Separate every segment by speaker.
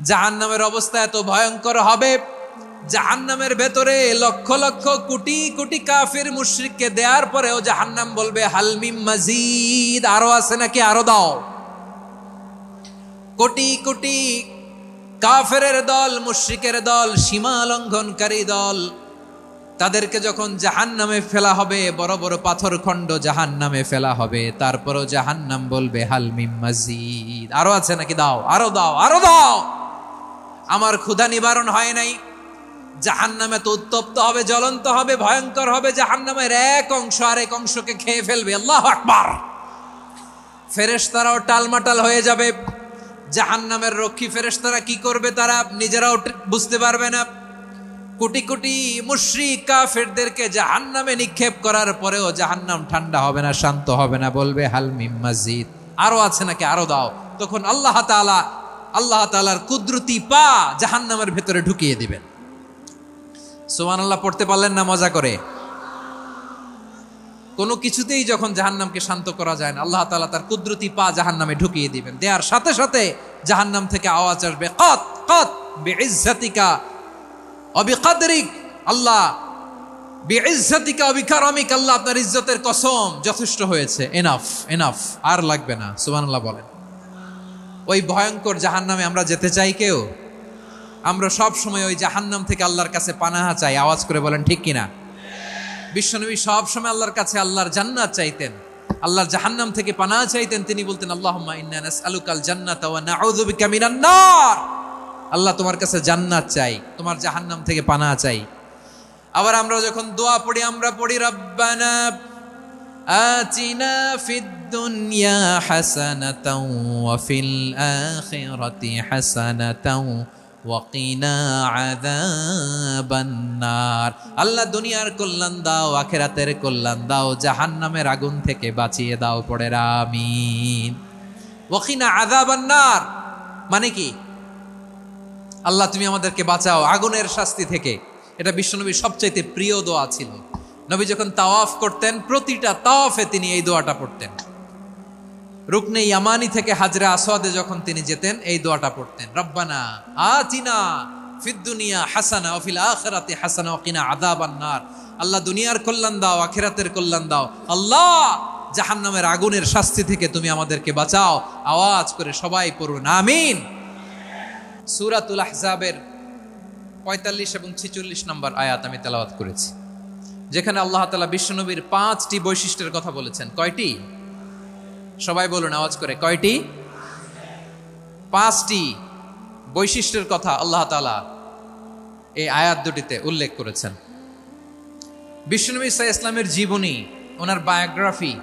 Speaker 1: জাহান্নামের অবস্থা এত ভয়ঙ্কর হবে, জাহান্নামের ভেতরে লক্ষ লক্ষ কোটি কোটি কাফির মুশরিককে দেওয়ার পরেও জাহান্নাম বলবে হাল মিম মাজিদ, আরো আছে নাকি, আরো দাও। কোটি কোটি কাফেরের দল, মুশরিকের দল, সীমা লঙ্ঘনকারী দল, তাদেরকে যখন জাহান্নামে ফেলা হবে, বড় বড় পাথর খণ্ড জাহান্নামে ফেলা হবে, তারপরও জাহান্নাম বলবে হাল মিম মাজিদ, আরো আছে নাকি, দাও, আরো দাও, আরো দাও। আমার ক্ষুধা নিবারণ হয় নাই। জাহান্নামে তো উত্তপ্ত হবে, জ্বলন্ত হবে, ভয়ঙ্কর হবে। জাহান্নামের এক অংশ আরেক অংশকে খেয়ে ফেলবে। আল্লাহু আকবার। ফেরেশতারাও টালমাটাল হয়ে যাবে। জাহান্নামের রক্ষী ফেরেশতারা কি করবে তারা নিজেরাও বুঝতে পারবে না। কোটি কোটি মুশরিক কাফেরদেরকে জাহান্নামে নিক্ষেপ করার পরেও জাহান্নাম ঠান্ডা হবে না, শান্ত হবে না, বলবে হাল মিম মাজিদ, আরো আছে নাকি, আরো দাও। তখন আল্লাহ তাআলার কুদরতি পা জাহান্নামের ভেতরে ঢুকিয়ে দিবেন। সুবহানাল্লাহ পড়তে পারলেন না মজা করে? কোনো কিছুতেই যখন জাহান্নামকে শান্ত করা যায় না, আল্লাহ তাআলা তার কুদরতি পা জাহান্নামে ঢুকিয়ে দিবেন। দেওয়ার সাথে সাথে জাহান্নাম থেকে আওয়াজ আসবে, কাত কাত বিইজ্জাতিকা ওয়া বিকদরিক, আল্লাহ বিইজ্জাতিকা ওয়া বিকারামিক, আল্লাহ আপনার ইজ্জতের কসম, যথেষ্ট হয়েছে, এনাফ এনাফ, আর লাগবে না। সুবহানাল্লাহ বলেন। ওই ভয়ঙ্কর জাহান্নামে আমরা যেতে চাই কেউ? আমরা সব সময় ওই জাহান্নাম থেকে আল্লাহর কাছে পানাহা চাই। আওয়াজ করে বলেন ঠিক কিনা? বিশ্বনবী সব সময় আল্লাহর কাছে আল্লাহর জান্নাত চাইতেন, আল্লাহর জাহান্নাম থেকে পানাহা চাইতেন। তিনি বলতেন আল্লাহুম্মা ইন্না নাসআলুকাল জান্নাতা ওয়া নাউযু বিকা মিনান নার। আল্লাহ তোমার কাছে জান্নাত চাই, তোমার জাহান্নাম থেকে পানাহা চাই। আবার আমরা যখন দোয়া পড়ি, আমরা পড়ি রব্বানা আতিনা ফিদ দুনিয়া হাসানাতাও ওয়া ফিল আখিরাতি হাসানাতাও ওয়া কিনা আযাবান নার। আল্লাহ দুনিয়ার কল্যাণ দাও, আখিরাতের কল্যাণ দাও, জাহান্নামের আগুন থেকে বাঁচিয়ে দাও। পড়ে আমিন। ওয়া কিনা আযাবান নার মানে কি? আল্লাহ তুমি আমাদেরকে বাঁচাও আগুনের শাস্তি থেকে। এটা বিশ্বনবীর সবচাইতে প্রিয় দোয়া ছিল। নবী যখন তাওয়াফ করতেন, প্রতিটা তাওয়াফে তিনি এই দোয়াটা পড়তেন। রুকনে ইয়ামানি থেকে হাজরে আসওয়াদে যখন তিনি যেতেন, এই দোয়াটা পড়তেন, রব্বানা আতিনা ফিদ দুনিয়া হাসানা ওয়া ফিল আখিরাতি হাসানা ওয়া কিনা আযাবান নার। আল্লাহ দুনিয়ার কল্যাণ দাও, আখিরাতের কল্যাণ দাও। আল্লাহ জাহান্নামের আগুনের শাস্তি থেকে তুমি আমাদেরকে বাঁচাও। আওয়াজ করে সবাই পড়ুন আমিন। সূরাতুল আহজাবের 45 এবং 46 নম্বর আয়াত আমি তেলাওয়াত করেছি, যেখানে আল্লাহ তাআলা বিশ্বনবীর 5টি বৈশিষ্ট্যের কথা বলেছেন। কয়টি? সবাই বলুন আওয়াজ করে, কয়টি? 5টি বৈশিষ্ট্যের কথা আল্লাহ তাআলা এই আয়াত দুটিতে উল্লেখ করেছেন। বিশ্বনবী সাল্লাল্লাহু আলাইহি ওয়াসাল্লামের জীবনী, ওনার বায়োগ্রাফি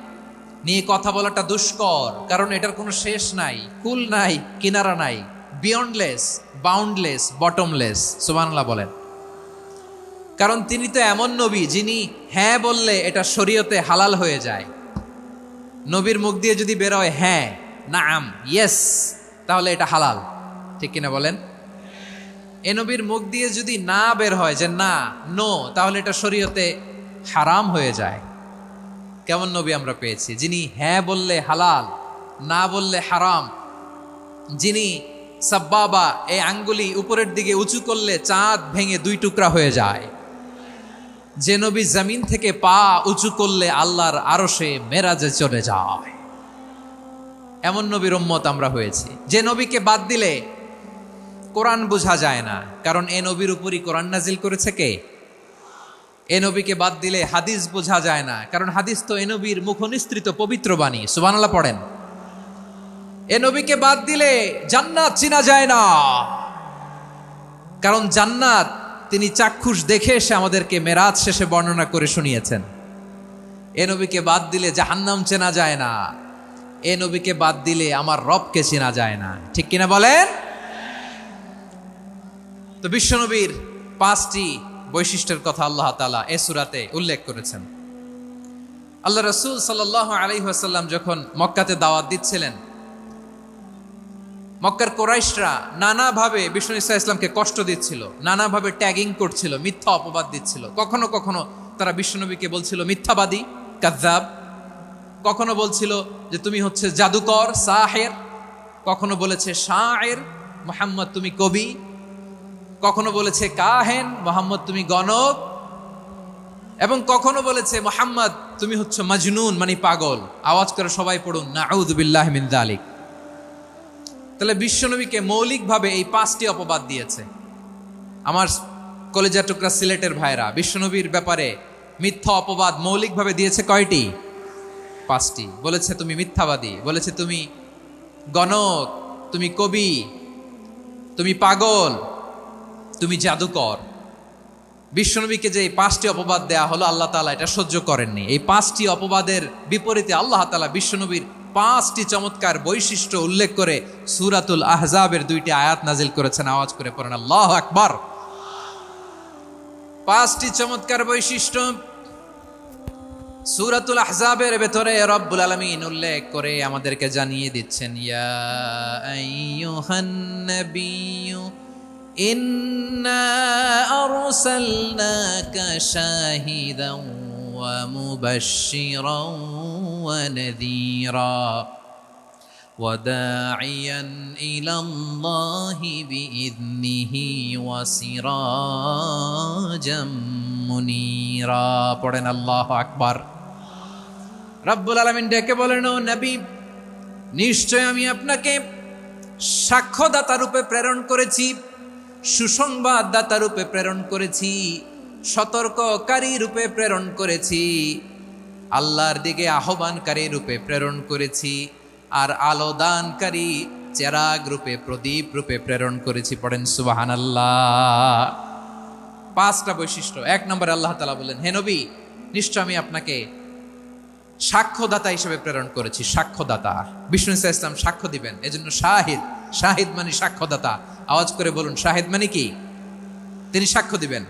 Speaker 1: নিয়ে কথা বলাটা দুষ্কর, কারণ এটার কোনো শেষ নাই, কুল নাই, কিনারা নাই, বিয়ন্ডলেস, বাউন্ডলেস, বটমলেস। সুবহানাল্লাহ বলেন। কারণ তিনি তো এমন নবী যিনি হ্যাঁ বললে এটা শরীয়তে হালাল হয়ে যায়। নবীর মুখ দিয়ে যদি বের হয় হ্যাঁ, নাম, ইয়েস, তাহলে এটা হালাল। ঠিক কিনা বলেন? এ নবীর মুখ দিয়ে যদি না বের হয় যে না, নো, তাহলে এটা শরীয়তে হারাম হয়ে যায়। কেমন নবী আমরা পেয়েছি, যিনি হ্যাঁ বললে হালাল, না বললে হারাম, যিনি সাব্বাবা, এই আঙ্গুলি উপরের দিকে উঁচু করলে চাঁদ ভেঙে 2 টুকরা হয়ে যায়, যে নবী জমিন থেকে পা উঁচু করলে আল্লাহর আরশে মেরাজে চলে যায়, এমন নবীর উম্মত আমরা হয়েছি। যে নবীকে বাদ দিলে কোরআন বোঝা যায় না, কারণ এ নবীর উপরই কোরআন নাজিল করেছে কে? এ নবীকে বাদ দিলে হাদিস বোঝা যায় না, কারণ হাদিস তো এ নবীর মুখনিসৃত পবিত্র বাণী। সুবহানাল্লাহ পড়েন। এ নবীকে বাদ দিলে জান্নাত চিনা যায় না, কারণ জান্নাত তিনি চাক্ষুষ দেখে এসে আমাদেরকে মেরাজ শেষে বর্ণনা করে শুনিয়েছেন। এ নবীকে বাদ দিলে জাহান্নাম চেনা যায় না, এ নবীকে বাদ দিলে আমার রবকে চেনা যায় না। ঠিক কিনা বলেন? তো বিশ্বনবীর 5টি বৈশিষ্ট্যের কথা আল্লাহ তাআলা এই সূরাতে উল্লেখ করেছেন। আল্লাহ রাসূল সাল্লাল্লাহু আলাইহি ওয়াসাল্লাম যখন মক্কাতে দাওয়াত দিচ্ছিলেন, মক্কার কুরাইশরা নানাভাবে বিষ্ণু ঈসা ইসলামকে কষ্ট দিচ্ছিল, নানাভাবে ট্যাগিং করছিল, মিথ্যা অপবাদ দিচ্ছিল। কখনো কখনো তারা বিশ্বনবীকে বলছিল মিথ্যাবাদী, কাযযাব। কখনো বলছিল যে তুমি হচ্ছে জাদুকর, সাহের। কখনো বলেছে শায়ের, মুহাম্মদ তুমি কবি, কখনো বলেছে কাহেন, মুহাম্মদ তুমি গণক, এবং কখনো বলেছে মুহাম্মদ তুমি হচ্ছে মাজনুন মানে পাগল। আওয়াজ করে সবাই পড়ুন নাউযু বিল্লাহি মিন যালিক। তাহলে বিশ্বনবীকে মৌলিকভাবে এই 5টি অপবাদ দিয়েছে। আমার কলেজা টুকরা সিলেটের ভাইরা, বিশ্বনবীর ব্যাপারে মিথ্যা অপবাদ মৌলিকভাবে দিয়েছে কয়টি? 5টি। বলেছে তুমি মিথ্যাবাদী, বলেছে তুমি গণক, তুমি কবি, তুমি পাগল, তুমি জাদুকর। বিশ্বনবীকে যে এই 5টি অপবাদ দেয়া হলো, আল্লাহ তাআলা এটা সহ্য করেননি। এই 5টি অপবাদের বিপরীতে আল্লাহ তাআলা বিশ্বনবীর 5টি চমৎকার বৈশিষ্ট্য উল্লেখ করে সূরাতুল আহজাবের 2টি আয়াত নাজিল করেছেন। আওয়াজ করে পড়েন আল্লাহু আকবার। 5টি চমৎকার বৈশিষ্ট্য সূরাতুল আহজাবের ভেতরে রব্বুল আলামিন উল্লেখ করে আমাদেরকে জানিয়ে দিচ্ছেন, ইয়া আইয়ুহান নাবিয়্যু ইন্না আরসালনাকা শাহিদান ওয়া মুবাশশিরান ওয়া নাযীরা ওয়া দাঈয়ান ইলাল্লাহি বিইذনিহি ওয়া সিরাজাম মুনীরা। পড়েন আল্লাহু আকবার। রব্বুল আলামিন ডেকে বলেন, ও নবী, নিশ্চয় আমি আপনাকে সাক্ষ্যদাতা রূপে প্রেরণ করেছি, সুসংবাদদাতা রূপে প্রেরণ করেছি, সতর্ককারী রূপে প্রেরণ করেছি, আল্লাহর দিকে আহ্বানকারী রূপে প্রেরণ করেছি, আর আলো দানকারী চেরাগ রূপে, প্রদীপ রূপে প্রেরণ করেছি। পড়েন সুবহানাল্লাহ। 5টা বৈশিষ্ট্য। 1 নম্বরে আল্লাহ তাআলা বলেন, হে নবী, নিশ্চয় আমি আপনাকে সাক্ষ্যদাতা হিসেবে প্রেরণ করেছি। সাক্ষ্যদাতা, বিষ্ণু ইসা ইসলাম সাক্ষ্য দিবেন, এজন্য শাহিদ। শাহিদ মানে সাক্ষ্যদাতা। আওয়াজ করে বলুন, শাহিদ মানে কি? তিনি সাক্ষ্য দিবেন।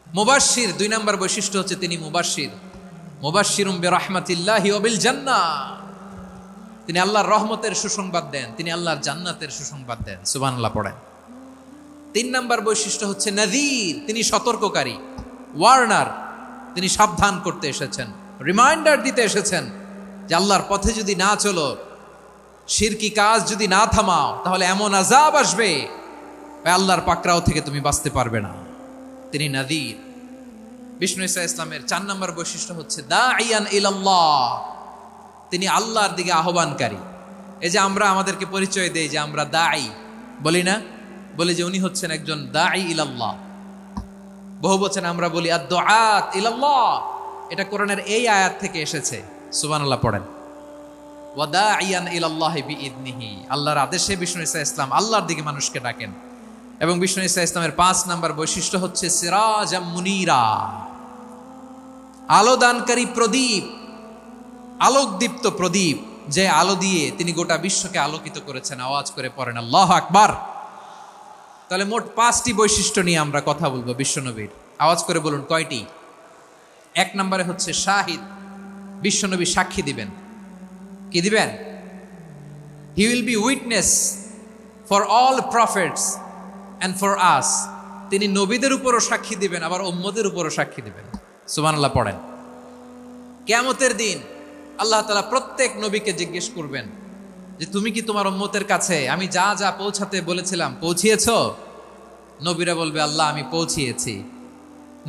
Speaker 1: মুবাশশির, 2 নম্বর বৈশিষ্ট্য হচ্ছে তিনি মুবাশশির। মুবাশশিরুম বিরাহমাতিল্লাহি ওয়া বিল জান্নাহ, তিনি আল্লাহর রহমতের সুসংবাদ দেন, তিনি আল্লাহর জান্নাতের সুসংবাদ দেন। সুবহানাল্লাহ পড়েন। 3 নম্বর বৈশিষ্ট্য হচ্ছে নাযীর, তিনি সতর্ককারী, ওয়ার্নার, তিনি সাবধান করতে এসেছেন, রিমাইন্ডার দিতে এসেছেন যে আল্লাহর পথে যদি না চলো, শিরকি কাজ যদি না থামাও, তাহলে এমন আযাব আসবে আল্লাহর পাকড়াও থেকে তুমি বাঁচতে পারবে না। তিনি নাযীর। বিষ্ণু ইসা ইসলামের 4 নম্বর বৈশিষ্ট্য হচ্ছে দাঈয়ান ইলাল্লাহ, তিনি আল্লাহর দিকে আহ্বানকারী। এই যে আমরা আমাদেরকে পরিচয় দেই যে আমরা দাঈ, বলি না? বলি যে উনি হচ্ছেন একজন দাঈ ইলাল্লাহ। বহু বচনে আমরা বলি আদ-দুআত ইলাল্লাহ। এটা কোরআনের এই আয়াত থেকে এসেছে। সুবহানাল্লাহ পড়েন। ওয়া দাঈয়ান ইলাল্লাহি বিইذনিহি, আল্লাহর আদেশে বিষ্ণু ইসা ইসলাম আল্লাহর দিকে মানুষকে ডাকেন। এবং বিষ্ণু ইসা ইসলামের 5 নম্বর বৈশিষ্ট্য হচ্ছে সিরাজাম মুনীরা, আলো দানকারী প্রদীপ, আলোকদীপ্ত প্রদীপ, যে আলো দিয়ে তিনি গোটা বিশ্বকে আলোকিত করেছেন। আওয়াজ করে পড়েন আল্লাহু আকবার। তাহলে মোট 5টি বৈশিষ্ট্য নিয়ে আমরা কথা বলবো বিশ্বনবীর। আওয়াজ করে বলুন কয়টি? 1 নম্বরে হচ্ছে শাহিদ, বিশ্বনবী সাক্ষী দিবেন। কি দিবেন? He will be witness for all prophets and for us. তিনি নবীদের উপরও সাক্ষী দিবেন, আবার উম্মতের উপরও সাক্ষী দিবেন। সুবহানাল্লাহ পড়েন। কিয়ামতের দিন আল্লাহ তাআলা প্রত্যেক নবীকে জিজ্ঞেস করবেন যে তুমি কি তোমার উম্মতের কাছে আমি যা যা পৌঁছাতে বলেছিলাম পৌঁছিয়েছো? নবীরা বলবে আল্লাহ আমি পৌঁছিয়েছি।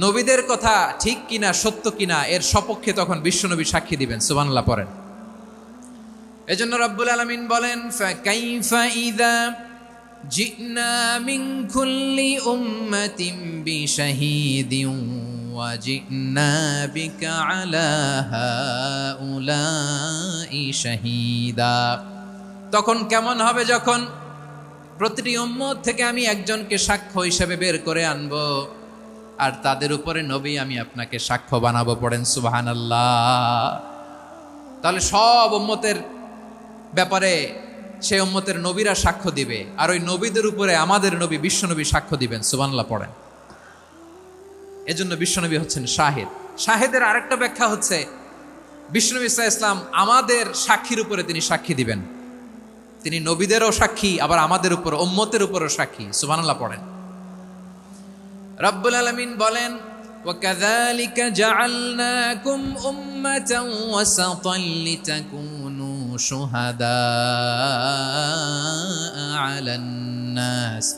Speaker 1: নবীদের কথা ঠিক কিনা, সত্য কিনা, এর সপক্ষে তখন বিশ্বনবী সাক্ষী দিবেন। সুবহানাল্লাহ পড়েন। এজন্য রব্বুল আলামিন বলেন, ফাকাইফা ইযা জিনা মিন কুল্লি উম্মাতিন বিশাহীদিন ওয়া জিনা বিকা আলা হাউলাই শাহীদা। তখন কেমন হবে যখন প্রতিটি উম্মত থেকে আমি একজনকে সাক্ষ্য হিসেবে বের করে আনবো, আর তাদের উপরে নবী আমি আপনাকে সাক্ষ্য বানাবো। পড়েন সুবহানাল্লাহ। তাহলে সব উম্মতের ব্যাপারে সেই উম্মতের নবীরা সাক্ষ্য দিবে, আর ওই নবীদের উপরে আমাদের নবী বিশ্বনবী সাক্ষ্য দিবেন। সুবহানাল্লাহ পড়েন। এজন্য বিশ্বনবী হচ্ছেন শাহিদ। শাহিদের আরেকটা ব্যাখ্যা হচ্ছে বিশ্বনবী সাল্লাল্লাহু আলাইহি ওয়াসাল্লাম আমাদের সাক্ষীর উপরে তিনি সাক্ষী দিবেন। তিনি নবীদেরও সাক্ষী, আবার আমাদের উপর উম্মতের উপরও সাক্ষী। সুবহানাল্লাহ পড়েন। রব্বুল আলামিন বলেন, وَكَذَلِكَ جَعَلْنَاكُمْ أُمَّةً وَسَطًا لِتَكُونُوا شهداء على الناس